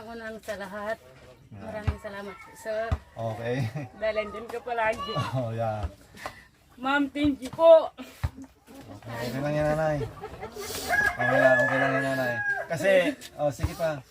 Ang unang sa lahat, maraming salamat po, sir. Okay. Dahil andyan ka palagi. Oh, yan. Ma'am, thank you po. Okay lang yan, nanay. Okay lang yan, nanay. Kasi, sige pa.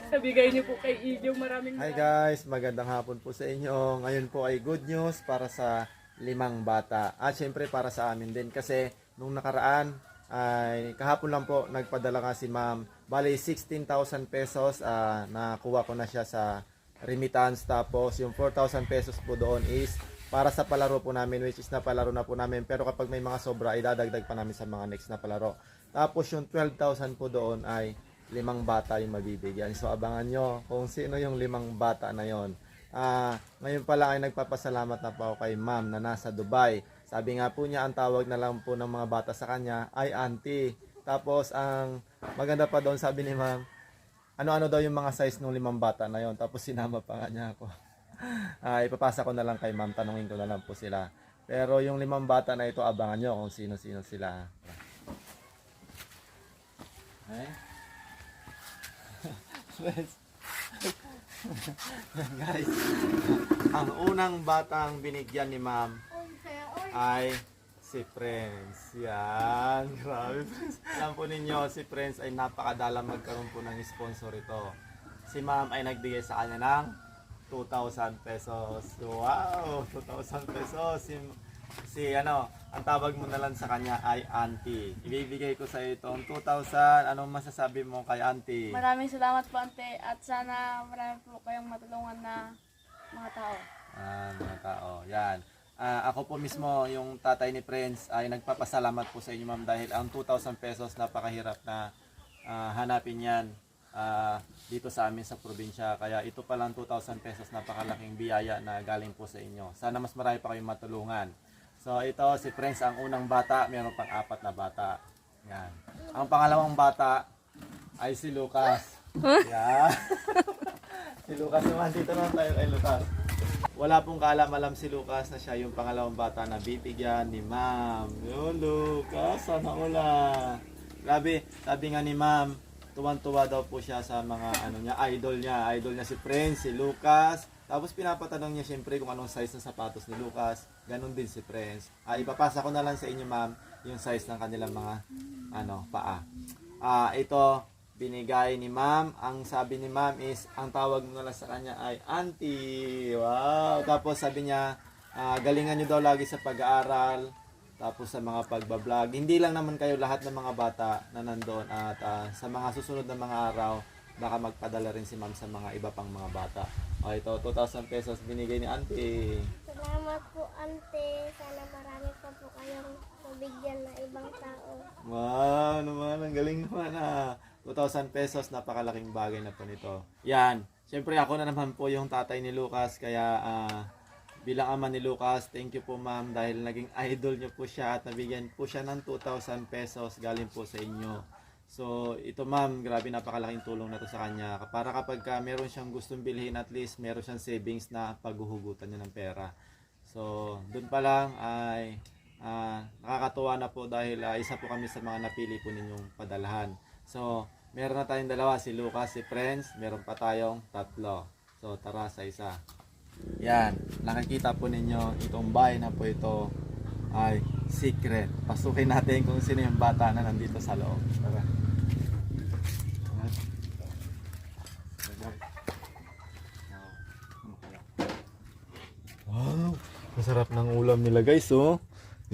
Nabigay niyo po kay Ijo, maraming Hi guys, magandang hapon po sa inyo. Ngayon po ay good news para sa 5 bata. At syempre para sa amin din kasi nung nakaraan ay kahapon lang po nagpadala nga si ma'am. Bali 16,000 pesos, nakuha ko na siya sa remittance. Tapos yung 4,000 pesos po doon is para sa palaro po namin, which is napalaro na po namin. Pero kapag may mga sobra, idadagdag pa namin sa mga next na palaro. Tapos yung 12,000 po doon ay 5 bata yung mabibigyan. So abangan nyo kung sino yung 5 bata na yon. Ngayon pala ay nagpapasalamat na po ako kay ma'am na nasa Dubai. Sabi nga po niya, ang tawag na lang po ng mga bata sa kanya ay auntie. Tapos ang maganda pa doon, sabi ni ma'am, ano-ano daw yung mga size ng 5 bata na yon. Tapos sinama pa nga niya ako. Ipapasa ko na lang kay ma'am, tanungin ko na lang po sila. Pero yung 5 bata na ito, abangan nyo kung sino-sino sila. Guys, ang unang batang binigyan ni ma'am ay si Prince. Yan, grabe Prince. Alam po ninyo, si Prince ay napakadalang magkaroon po ng sponsor ito. Si ma'am ay nagbigay sa kanya ng 2,000 pesos. Wow, 2,000 pesos. Ang tawag mo na lang sa kanya ay auntie. Ibibigay ko sa iyo itong 2,000. Anong masasabi mo kay auntie? Maraming salamat po, ante, at sana marami po kayong matulungan na mga tao. Mga tao. Yan. Ako po mismo, yung tatay ni Prince, ay nagpapasalamat po sa inyo ma'am dahil ang 2,000 pesos napakahirap na hanapin yan dito sa amin sa probinsya. Kaya ito palang 2,000 pesos, napakalaking biyaya na galing po sa inyo. Sana mas marami pa kayong matulungan. So ito si Prince ang unang bata, mayroon pang 4 na bata. Yan. Ang pangalawang bata ay si Lucas. Yan. Si Lucas naman, dito naman tayo kay Lucas. Wala pong kaalam-alam si Lucas na siya yung pangalawang bata na bibigyan ni ma'am. Yun Lucas, sana wala. Grabe, sabi nga ni ma'am, tuwan-tuwa daw po siya sa mga idol niya. Idol niya si Prince, si Lucas. Tapos pinapatanong niya siyempre kung anong size ng sapatos ni Lucas. Ganon din si Prince. Ipapasa ko na lang sa inyo ma'am yung size ng kanilang mga paa. Ito binigay ni ma'am. Ang sabi ni ma'am is ang tawag mo na lang sa kanya ay auntie. Wow. Tapos sabi niya galingan niyo daw lagi sa pag-aaral. Tapos sa mga pagbablog. Hindi lang naman kayo lahat ng mga bata na nandoon. At sa mga susunod na mga araw, baka magpadala rin si ma'am sa mga iba pang mga bata. Ito, 2,000 pesos binigay ni auntie. Salamat po, ante. Sana marami pa po kayong mabigyan na ibang tao. Wow, naman, ang galing naman 2,000 pesos, napakalaking bagay na po nito. Yan, syempre ako na naman po yung tatay ni Lucas, kaya bilang ama ni Lucas, thank you po ma'am dahil naging idol niyo po siya at nabigyan po siya ng 2,000 pesos galing po sa inyo. So ito ma'am, grabe napakalaking tulong na to sa kanya. Para kapag meron siyang gustong bilhin, at least meron siyang savings na paghuhugutan niya ng pera. So doon pa lang ay nakakatuwa na po dahil isa po kami sa mga napili po ninyong padalahan. So meron na tayong dalawa, si Lucas, si Prince, meron pa tayong 3. So tara sa isa. Yan, nakikita po ninyo itong bahay na po ito ay secret. Pasukin natin kung sino yung bata na nandito sa loob. Tara. Wow, masarap ng ulam nila guys, oh.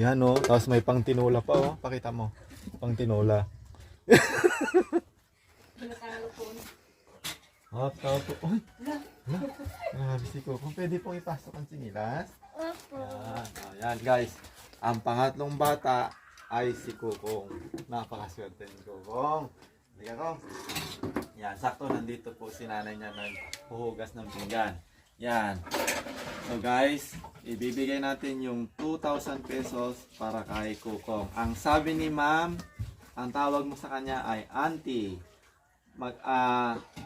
Yan, oh. Tapos may pang tinola pa, oh. Pakita mo. Pang tinola. Tapos, uy. Grabe ko. Kung pwede pong ipasok ang sinilas. Opo. Yan guys. Ang pangatlong bata ay si Kukong. Napakaswerte ni Kukong. Halika ko. Yan, sakto nandito po si nanay niya naghuhugas ng pinggan. Yan. So guys, ibibigay natin yung 2,000 pesos para kay Kukong. Ang sabi ni ma'am, ang tawag mo sa kanya ay auntie.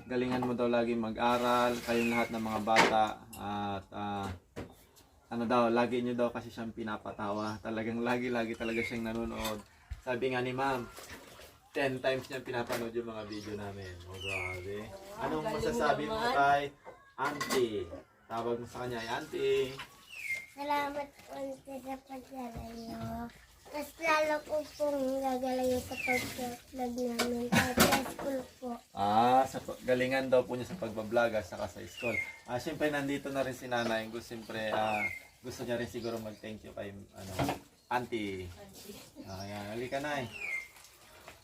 Galingan mo daw lagi mag-aral, kayong lahat ng mga bata, at lagi nyo daw kasi siyang pinapatawa. Talagang lagi talaga siyang nanonood. Sabi nga ni ma'am, 10 times niya pinapanood yung mga video namin. Oh, grabe. Anong masasabi mo kay Auntie? Tawag mo sa kanya ay Auntie. Salamat po ante sa pagdalayo. Mas lalo ko pong gagalayo sa pag-vlog namin. Kahit sa school po. Sa galingan daw po niya sa pagbablog at saka sa school. Siyempre nandito na rin si Nanay. Siyempre gusto niya rin siguro mag-thank you kay Auntie. Ayan, halika Nay.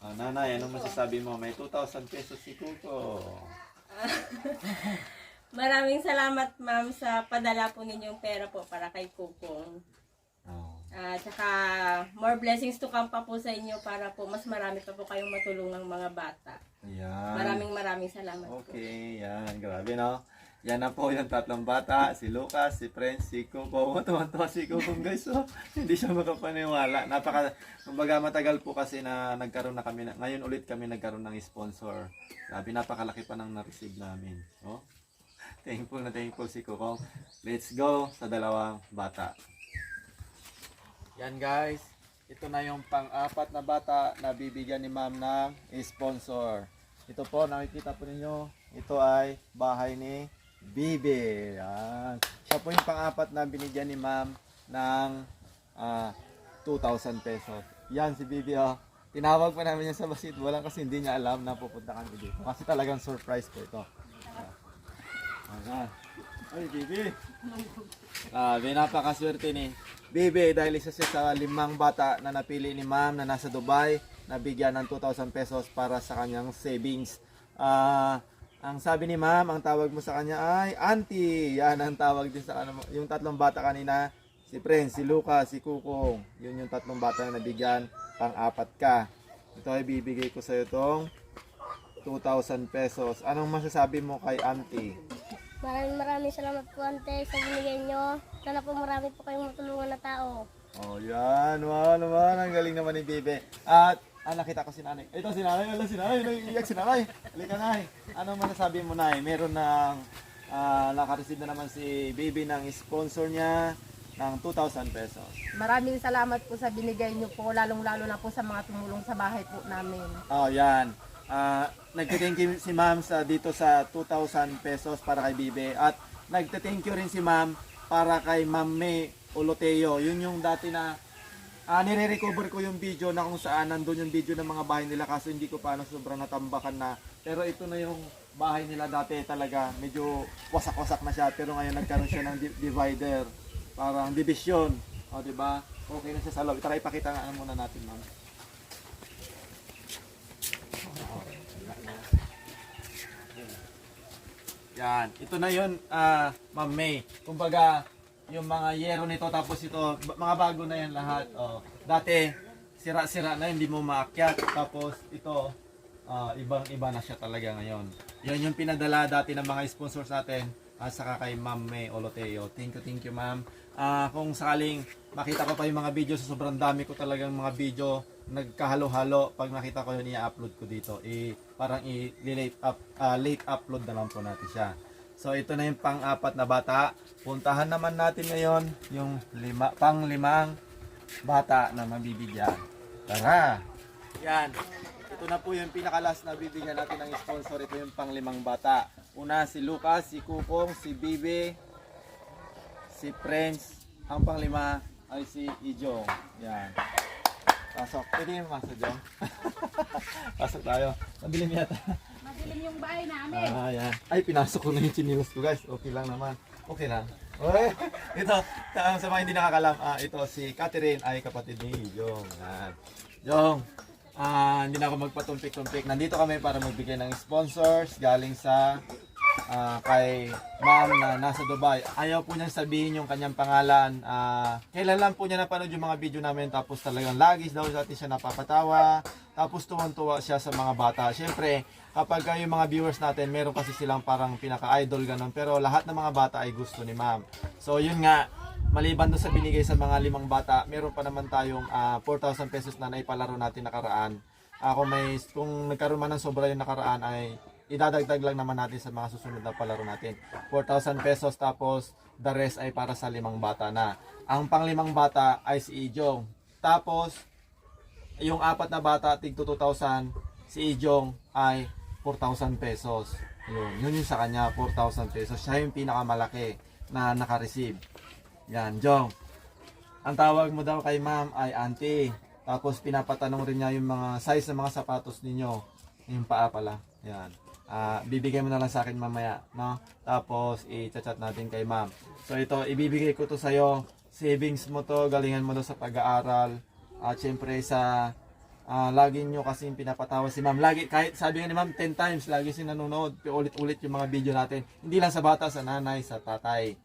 Nanay, anong masasabi mo? May 2,000 pesos si Kuko. Maraming salamat ma'am sa padala po ninyong pera po para kay Kukong. Tsaka more blessings to come pa po sa inyo para po mas marami pa po kayong matulungang mga bata. Ayan. Maraming salamat po. Okay, yan. Grabe, no? Yan na po yung 3 bata. Si Lucas, si Prince, si Kuko. Tuwan-tuwa si Kuko, guys. So, hindi siya makapaniwala. Kumbaga matagal po kasi na nagkaroon na kami. Ngayon ulit kami nagkaroon ng sponsor. Grabe, napakalaki pa nang na-receive namin. Oh? Thankful na thankful si Kuko. Let's go sa 2 bata. Yan guys, ito na yung pang-4 na bata na bibigyan ni ma'am ng sponsor. Ito po, nakikita po ninyo, ito ay bahay ni Bibi. Yan. Siya po yung pang-4 na binigyan ni ma'am ng 2,000 pesos. Yan si Bibi, oh. Tinawag pa namin yan sa basketball kasi hindi niya alam na pupunta kami dito. Kasi talagang surprise po ito. Ayan. Ay, Bibi. Napakaswerte ni Bibi dahil isa siya sa 5 bata na napili ni ma'am na nasa Dubai, nabigyan ng 2,000 pesos para sa kanyang savings. Ang sabi ni ma'am, ang tawag mo sa kanya ay Auntie. Yan ang tawag din sa kanya. Yung 3 bata kanina, si Prince, si Lucas, si Kukong. Yun yung 3 bata na nabigyan, pang-4 ka. Ito ay bibigay ko sa iyo itong 2,000 pesos. Anong masasabi mo kay Auntie? Maraming salamat po ante sa binigay nyo. Sana po marami po kayong matulungan na tao. Oh, yan. Wow naman. Ang galing naman ni Bibi. At, nakita ko si Nanay. Ito si Nanay. Wala si Nanay. Naiiyak si Nanay. Halika, Nay. Anong masasabi mo, Nay? Meron ng, nakareceive na naman si Bibi ng sponsor niya ng 2,000 pesos. Maraming salamat po sa binigay niyo po, lalong-lalo na po sa mga tumulong sa bahay po namin. Oh, yan. Nagte-thank you si Ma'am dito sa 2,000 pesos para kay Bibi. At nagte-thank you rin si Ma'am para kay Ma'am May Oloteo. Yun yung dati na nire-recover ko yung video na kung saan nandun yung video ng mga bahay nila kaso hindi ko paano sobrang natambakan na. Pero ito na yung bahay nila dati talaga. Medyo wasak-wasak na siya pero ngayon nagkaroon siya ng divider. Parang division. O, diba? Okay na siya sa loob. Tara ipakita nga muna natin, Ma'am. Yan. Ito na yun, Ma'am May. Kumbaga, yung mga yero nito tapos ito, mga bago na yan lahat. Oh. Dati, sira-sira na, hindi mo maakyat. Tapos ito, ibang-iba na siya talaga ngayon. Yan yung pinadala dati ng mga sponsors natin. Saka kay Ma'am May Oloteo. Thank you Ma'am. Kung sakaling makita ko pa yung mga video, so sobrang dami ko talagang mga video nagkahalo-halo. Pag nakita ko yun, i-upload ko dito. Parang late upload na lang po natin siya. So ito na yung pang-4 na bata. Puntahan naman natin ngayon yung pang-5 bata na mabibigyan. Tara! Yan. Ito na po yung pinakalas na bibigyan natin ng sponsor. Ito yung pang-5 bata. Una si Lucas, si Kukong, si Bibi, si Prince. Ang pang-5 ay si Ijong. Yan. Pasok. Pwede yung masok, Jong. Pasok tayo. Madilim yata. Madilim yung bahay namin. Yan. Ay, pinasok ko na yung chinilas ko, guys. Okay lang naman. Okay lang. Okay. Ito, sa mga hindi nakakalam, ito si Catherine ay kapatid ni Jong. Yan. Jong, hindi na ako magpatumpik-tumpik. Nandito kami para magbigay ng sponsors galing sa kay ma'am na nasa Dubai. Ayaw po niyang sabihin yung kanyang pangalan. Kailan lang po niya napanood yung mga video namin tapos talagang lagi daw dati siya napapatawa. Tapos tuwang-tuwa siya sa mga bata. Siyempre, kapag yung mga viewers natin, meron kasi silang parang pinaka-idol ganun. Pero lahat ng mga bata ay gusto ni ma'am. So yun nga, maliban doon sa binigay sa mga 5 bata, meron pa naman tayong 4,000 pesos na naipalaro natin nakaraan. Kung nagkaroon man ng sobra yung nakaraan ay idadagdag lang naman natin sa mga susunod na palaro natin. 4,000 pesos tapos the rest ay para sa 5 bata na. Ang pang 5 bata ay si Ijong. Tapos yung apat na bata, tig 2,000. Si Ijong ay 4,000 pesos. Yun yung sa kanya, 4,000 pesos. Siya yung pinakamalaki na naka-receive. Yan, Jong. Ang tawag mo daw kay ma'am ay auntie. Tapos pinapatanong rin niya yung mga size ng mga sapatos ninyo. Yung paa pala. Yan. Bibigay mo na lang sa akin mamaya, no? Tapos i-chat natin kay ma'am. So ito, ibibigay ko to sa'yo. Savings mo to, galingan mo to sa pag-aaral. At syempre sa lagi nyo kasing pinapatawa si ma'am. Lagi, kahit sabi nga ni ma'am 10 times, lagi si nanonood, ulit-ulit yung mga video natin. Hindi lang sa bata, sa nanay, sa tatay.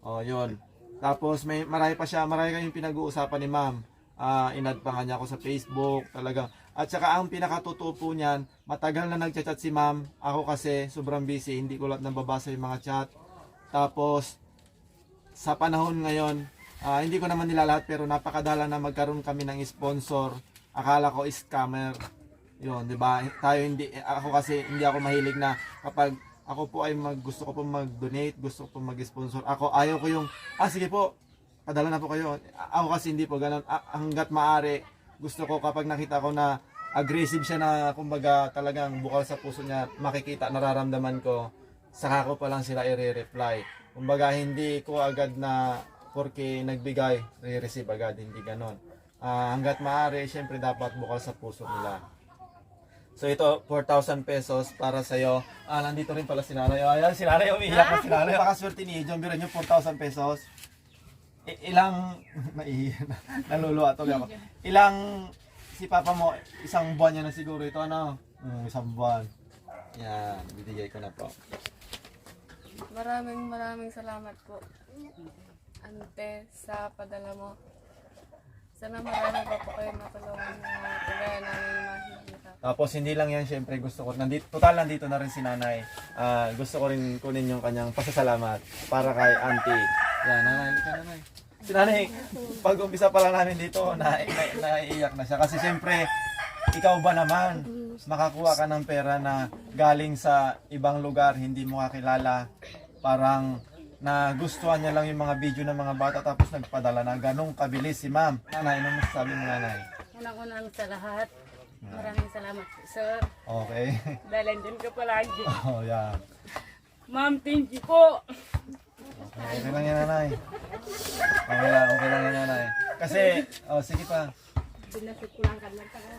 O, yun. Tapos marami pa siya, marami kayong pinag-uusapan ni ma'am. Inad pa nga niya ako sa Facebook, talagang. At saka ang pinakatotoo po niyan, matagal na nagchat-chat si ma'am. Ako kasi sobrang busy, hindi ko lahat nababasa yung mga chat. Tapos sa panahon ngayon, hindi ko naman nila lahat pero napakadala na magkaroon kami ng sponsor. Akala ko scammer. Yun, 'di ba? Ako kasi hindi ako mahilig na kapag ako po ay gusto ko po mag-donate, gusto ko po mag-sponsor. Ako ayaw ko yung sige po, padala na po kayo. Ako kasi hindi po ganoon. Hangga't maaari, gusto ko kapag nakita ko na aggressive siya na kumbaga talagang bukal sa puso niya, makikita, nararamdaman ko, saka ko pa lang sila i-reply. Kumbaga hindi ko agad na porque nagbigay, re-receive agad, hindi ganon. Hangga't maaari, syempre dapat bukal sa puso nila. So ito, 4,000 pesos para sa'yo. Nandito rin pala si nanay. Ayan, si nanay, umiiyak na si nanay. Pakaswerte ni John, biro nyo 4,000 pesos. Ilang, naluluwa tuloy ako. Ilang, si papa mo, isang buwan niya na siguro ito, ano? Isang buwan. Yan, bibigay ko na po. Maraming salamat po, ante, sa padala mo. Sana marami pa po kayo matulungan na kagaya namin makikita. Tapos hindi lang yan, syempre gusto ko, nandito na rin si nanay. Gusto ko rin kunin yung kanyang pasasalamat para kay auntie. Yan, nanay, ka nanay. Si nanay, pag umpisa pa lang namin dito, naiiyak na siya. Kasi syempre, ikaw ba naman, makakuha ka ng pera na galing sa ibang lugar, hindi mo kakilala. Parang nagustuhan niya lang yung mga video ng mga bata tapos nagpadala na ganong kabilis si ma'am. Nanay, ano masasabi mo nanay? Unang-unang sa lahat, maraming salamat po, sir. Okay. Dahil andyan ka palagi. Oh, yan. Ma'am, thank you po. Okay lang yan, nanay. Okay lang yan, nanay. Kasi, sige pa.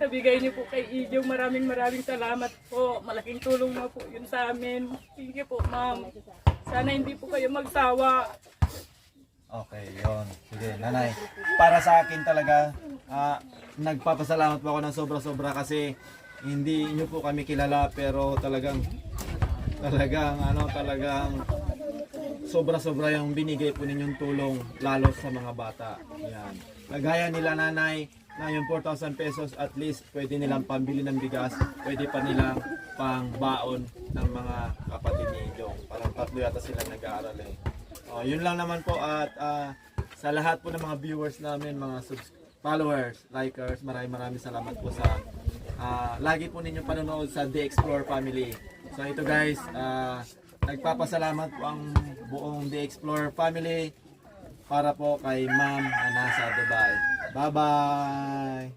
Nabigay niyo po kay Ijong, maraming salamat po. Malaking tulong na po yun sa amin. Thank you po, ma'am. Sana hindi po kayo magsawa. Okay, yun. Sige, nanay. Para sa akin talaga, nagpapasalamat po ako ng sobra-sobra kasi hindi nyo po kami kilala pero talagang sobra-sobra yung binigay po ninyong tulong lalo sa mga bata. Yan. Nagaya nila nanay na yung 4,000 pesos at least pwede nilang pambili ng bigas, pwede pa nilang pang baon ng mga kapatid ni Jong. Parang 3 yata sila nag-aaral eh. Yun lang naman po at sa lahat po ng mga viewers namin, mga followers, likers, maraming salamat po sa lagi po ninyo panonood sa The Explore Family. So ito guys, nagpapasalamat po ang buong The Explore Family para po kay Ma'am na nasa Dubai. Bye-bye!